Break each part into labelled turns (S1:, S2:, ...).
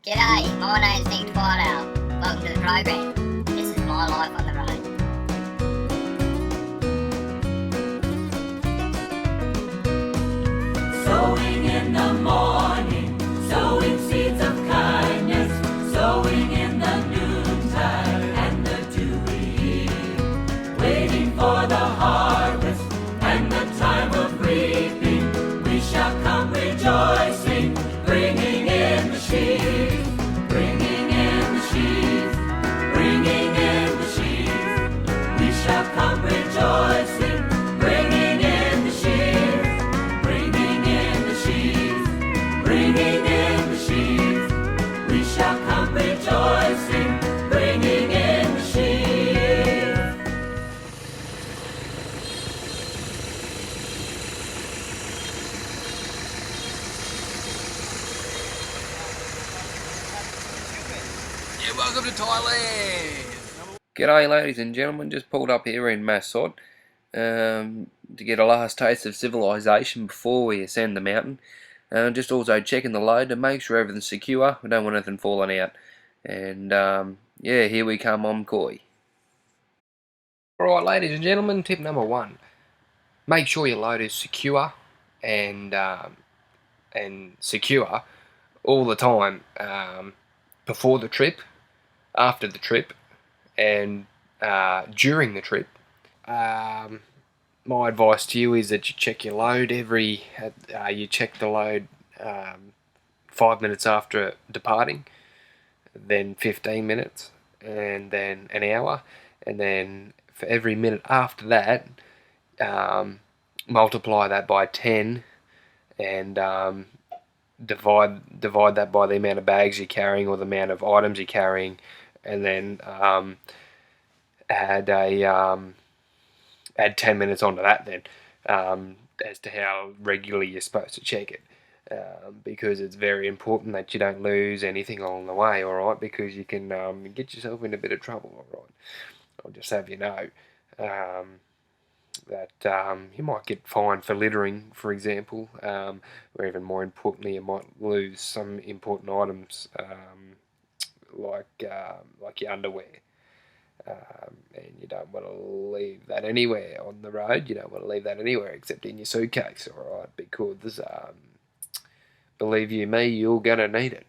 S1: G'day, my name's Nick Twidale. Welcome to the program. This is my life on the road.
S2: Sowing in the morning, sowing seeds of kindness, sowing in the noontide and the dewy eve, waiting for the harvest and the time of reaping. We shall come rejoicing, bringing in the sheaves, bringing in the sheaves, bringing in the sheaves. We shall come rejoicing, bringing in the sheaves, bringing in the sheaves, bringing in the sheaves. We shall come rejoicing, bringing in the sheaves.
S3: Yeah, welcome to Thailand!
S4: G'day ladies and gentlemen, just pulled up here in Masod to get a last taste of civilization before we ascend the mountain. Just also checking the load to make sure everything's secure, we don't want anything falling out. And yeah, here we come on Koi. Alright ladies and gentlemen, tip number 1. Make sure your load is secure and secure all the time, before the trip, after the trip, and during the trip. My advice to you is that you check your load you check the load 5 minutes after departing, then 15 minutes, and then an hour, and then for every minute after that, multiply that by 10 and divide that by the amount of bags you're carrying or the amount of items you're carrying, and then add 10 minutes onto that then, as to how regularly you're supposed to check it, because it's very important that you don't lose anything along the way, alright, because you can get yourself in a bit of trouble, alright. I'll just have you know that you might get fined for littering, for example, or even more importantly, you might lose some important items, like your underwear. And you don't want to leave that anywhere on the road. You don't want to leave that anywhere except in your suitcase, alright, because believe you me, you're going to need it.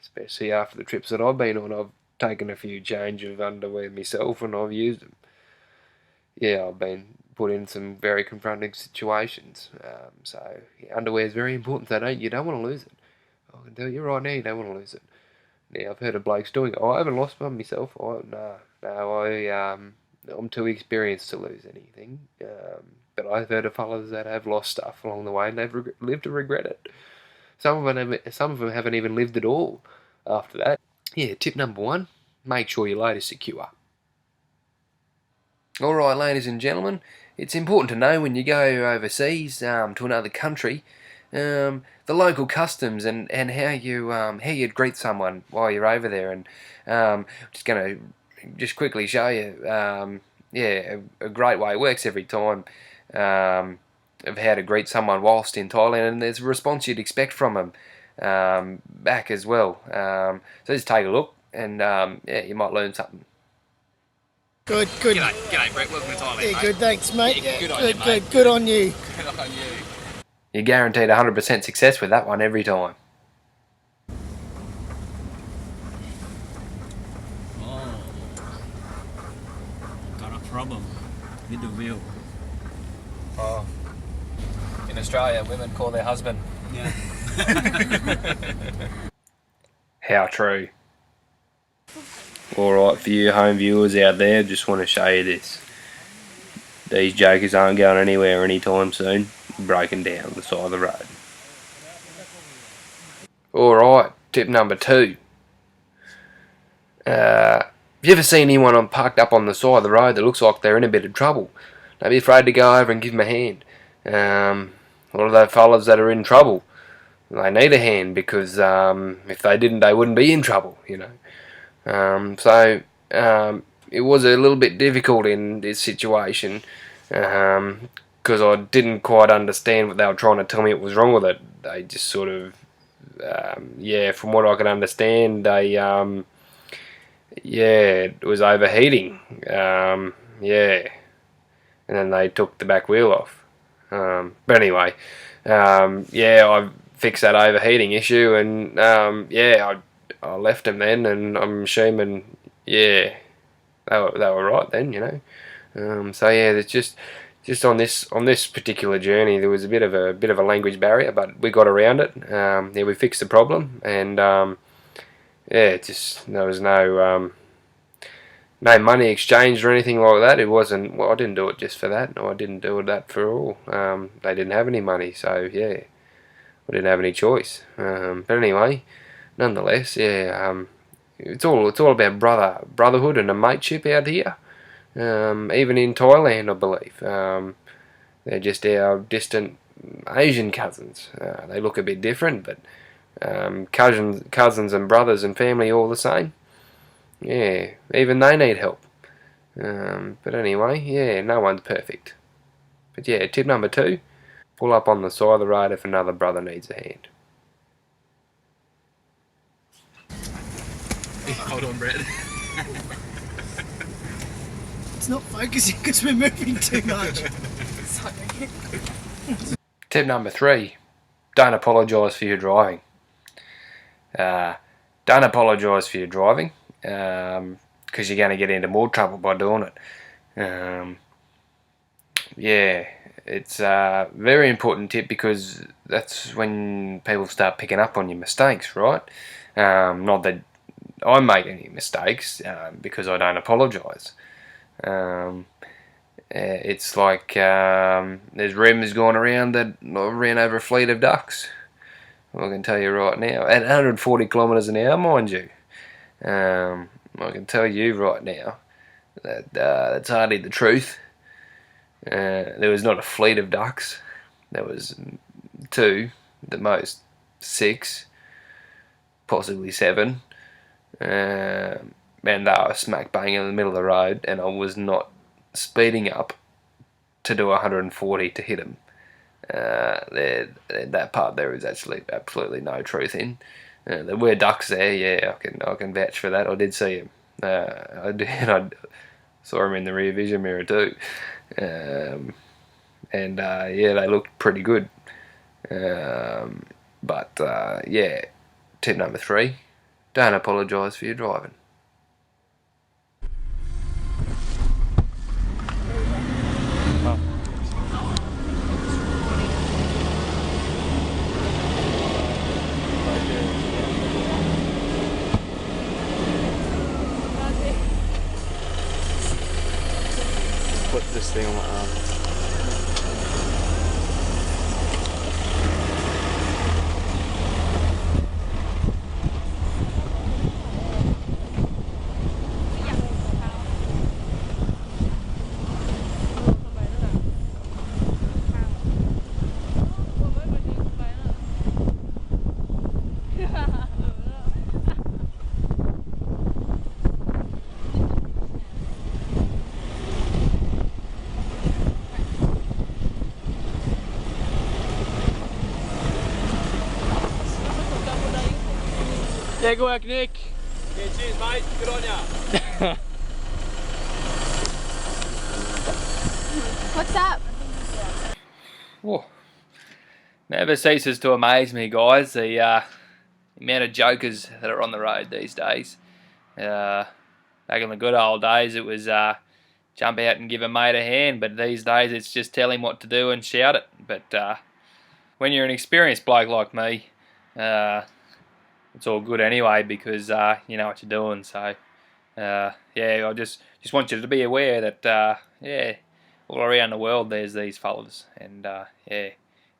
S4: Especially after the trips that I've been on, I've taken a few change of underwear myself and I've used them. Yeah, I've been put in some very confronting situations. So yeah, underwear is very important, so you don't want to lose it. I can tell you right now, you don't want to lose it. Now, I've heard of blokes doing it. I haven't lost one myself. I'm too experienced to lose anything. But I've heard of fellas that have lost stuff along the way and they've lived to regret it. Some of them haven't even lived at all after that. Yeah, tip number 1, make sure your load is secure. Alright, ladies and gentlemen, it's important to know when you go overseas to another country, the local customs and how you'd greet someone while you're over there. And just going to quickly show you a great way it works every time, of how to greet someone whilst in Thailand, and there's a response you'd expect from them back as well. So just take a look and yeah, you might learn something.
S5: Good.
S3: G'day Brett, welcome to Thailand,
S5: Yeah,
S3: mate.
S5: good, thanks, mate.
S3: Yeah, good on you, mate.
S5: Good on you.
S3: Good on you.
S4: You're guaranteed 100% success with that one every time.
S6: Oh, got a problem with the wheel.
S3: Oh. In Australia, women call their husband.
S6: Yeah.
S4: How true. Alright, for you home viewers out there, just want to show you this. These jokers aren't going anywhere anytime soon, breaking down the side of the road. Alright, tip number 2. Have you ever seen anyone parked up on the side of the road that looks like they're in a bit of trouble? Don't be afraid to go over and give them a hand. A lot of those fellas that are in trouble, they need a hand, because if they didn't, they wouldn't be in trouble, you know. So it was a little bit difficult in this situation, because I didn't quite understand what they were trying to tell me it was wrong with it. They just sort of yeah, from what I can understand, they yeah, it was overheating. Yeah, and then they took the back wheel off. But anyway, yeah, I fixed that overheating issue, and yeah, I left them then, and I'm assuming, yeah, they were right then, you know. So yeah, there's just on this particular journey, there was a bit of a language barrier, but we got around it. Yeah, we fixed the problem, and yeah, just there was no money exchanged or anything like that. It wasn't. Well, I didn't do it just for that. No, I didn't do that for all. They didn't have any money, so yeah, I didn't have any choice. But anyway, nonetheless, yeah, it's all about brotherhood and a mateship out here. Even in Thailand, I believe. They're just our distant Asian cousins. They look a bit different, but cousins and brothers and family all the same. Yeah, even they need help. But anyway, yeah, no one's perfect. But yeah, tip number 2, pull up on the side of the road if another brother needs a hand.
S3: Hold on, Brett.
S5: It's not focusing because we're moving too much.
S4: Tip number 3, don't apologise for your driving. Don't apologise for your driving, because you're going to get into more trouble by doing it. Yeah, it's a very important tip, because that's when people start picking up on your mistakes, right? Not that I make any mistakes, because I don't apologise. It's like there's rumours going around that I ran over a fleet of ducks. I can tell you right now, at 140 kilometres an hour, mind you. I can tell you right now that that's hardly the truth. There was not a fleet of ducks. There was 2, at the most 6, possibly 7. And they were smack bang in the middle of the road, and I was not speeding up to do 140 to hit them. That part there is actually absolutely no truth in. There were ducks there, yeah, I can vouch for that. I did see them. I did. I saw them in the rear vision mirror too, and yeah, they looked pretty good. But yeah, tip number 3: don't apologise for your driving.
S7: Put this thing on my arm. Yeah, good work, Nick.
S3: Yeah, cheers, mate. Good on ya.
S8: What's up?
S3: Oh, never ceases to amaze me, guys, the amount of jokers that are on the road these days. Back in the good old days, it was jump out and give a mate a hand, but these days it's just tell him what to do and shout it. But when you're an experienced bloke like me, it's all good anyway, because you know what you're doing. So yeah, I just want you to be aware that yeah, all around the world there's these fellas, and yeah,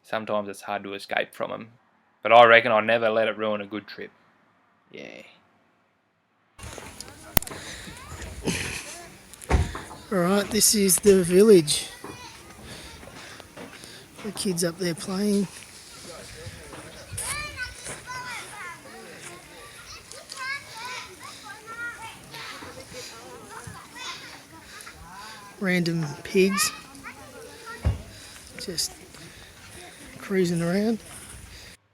S3: sometimes it's hard to escape from them. But I reckon I never let it ruin a good trip. Yeah.
S5: Alright, this is the village. The kids up there playing. Random pigs just cruising around.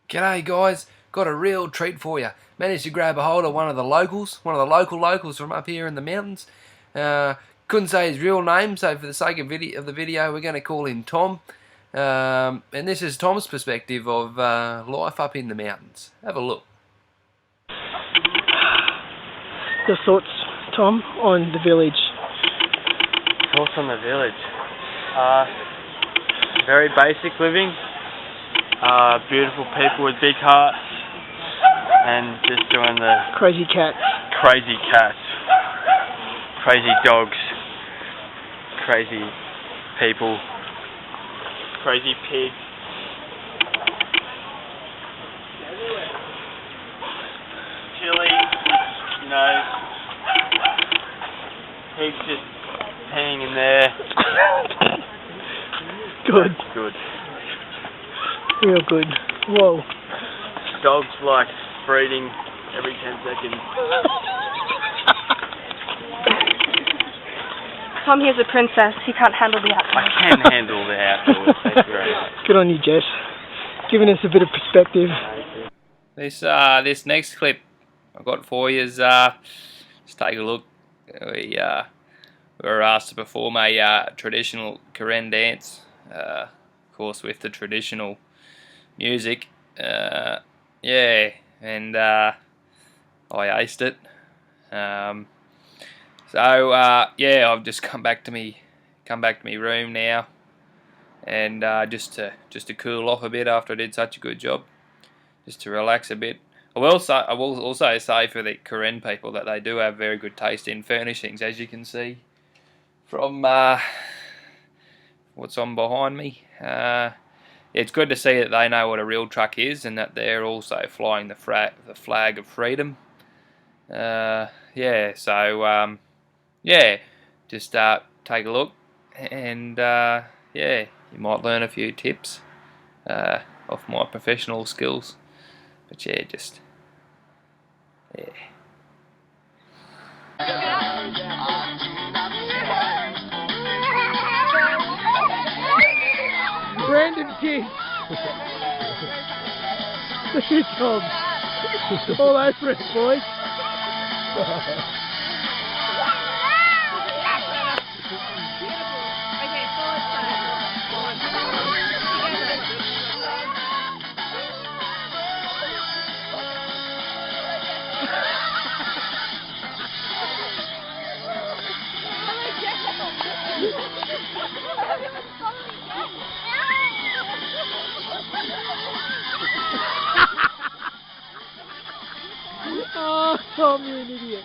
S3: G'day guys, got a real treat for you. Managed to grab a hold of one of the locals from up here in the mountains. Couldn't say his real name, so for the sake of the video, we're going to call him Tom. And this is Tom's perspective of life up in the mountains. Have a look.
S5: Your thoughts, Tom, on the village?
S7: Thoughts on the village? Very basic living. Beautiful people with big hearts. And just doing the
S5: Crazy cats.
S7: crazy cats, crazy dogs, crazy people, crazy pigs. Chili, you know, pigs just peeing in there.
S5: Good.
S7: That's good.
S5: Real good. Whoa.
S7: Dogs like breeding every 10 seconds.
S8: Tom here's a princess. He can't handle the outdoors.
S7: I can handle the outdoors. Thank you very much.
S5: Good on you, Jess. Giving us a bit of perspective.
S3: This next clip I've got for you is just take a look. We were asked to perform a traditional Karen dance, of course with the traditional music. Yeah, and I aced it. Yeah, I've just come back to me room now, and just to cool off a bit after I did such a good job, just to relax a bit. I will also say for the Karen people that they do have very good taste in furnishings, as you can see from what's on behind me. It's good to see that they know what a real truck is, and that they're also flying the flag of freedom. Yeah, so yeah, just take a look, and yeah, you might learn a few tips off my professional skills. But yeah, just yeah.
S5: Brandon King. Good job. All over it, boys. Oh, Tom, you're an idiot.